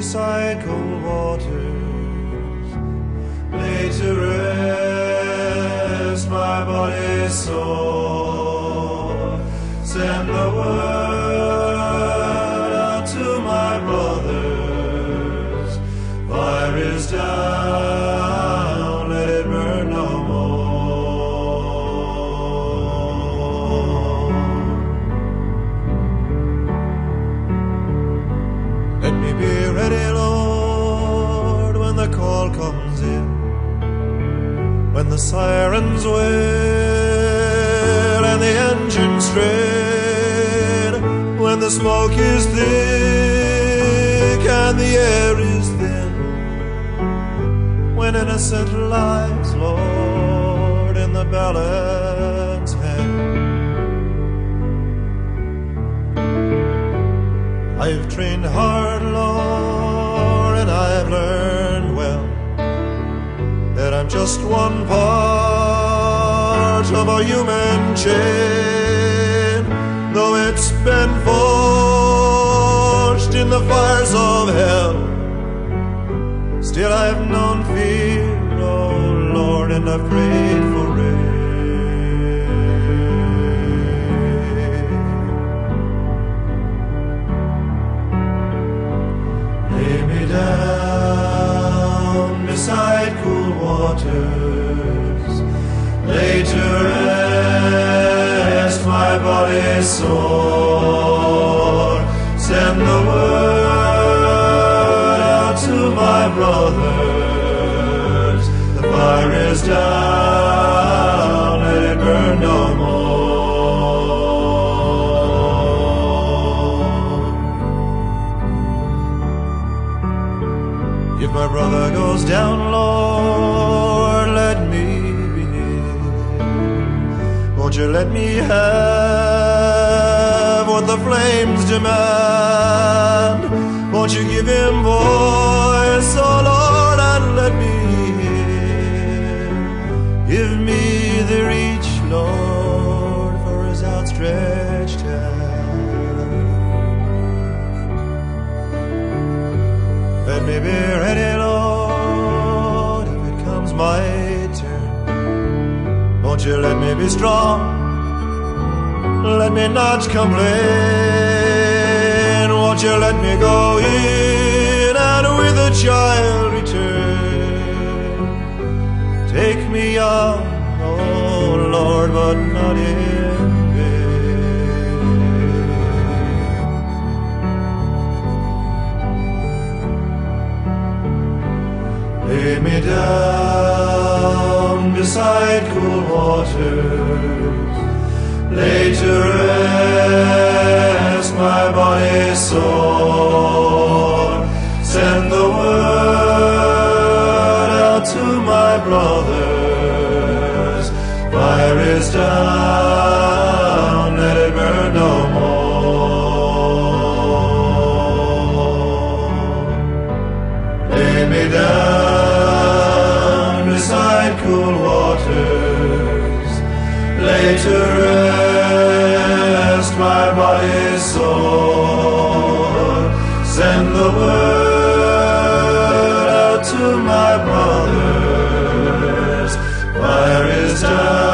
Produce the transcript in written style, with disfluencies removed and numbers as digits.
beside cold waters, lay to rest my body sore. Send the word out to my brothers, fire is down, let it burn no more. Let me be ready, Lord, when the call comes in, when the sirens wail and the engines strain, when the smoke is thick and the air is thin, when innocent lives, Lord, in the balance hang. I've trained hard, Lord, and I've learned well that I'm just one part of a human chain. Though it's been forged in the fires of hell, still I've known fear, oh Lord, and I've prayed for rain. Lay me down beside cool waters, lay to rest my body sore. Send the word out to my brothers, the fire is down, let it burn no more. If my brother goes down, Lord, let me be near. Won't you let me have what the flames demand? Won't you give him voice, oh Lord, and let me hear? Give me the reach, Lord, for his outstretched hand. Let me be ready, Lord, if it comes my turn. Won't you let me be strong? Let me not complain. Won't you let me go in and with a child return? Take me young, oh Lord, but not in vain. Lay me down beside cool waters, lay to rest my body sore. Send the word out to my brothers, fire is down, let it burn no more. Lay me down beside cool waters, lay to rest my body sore. Send the word out to my brothers, fire is down.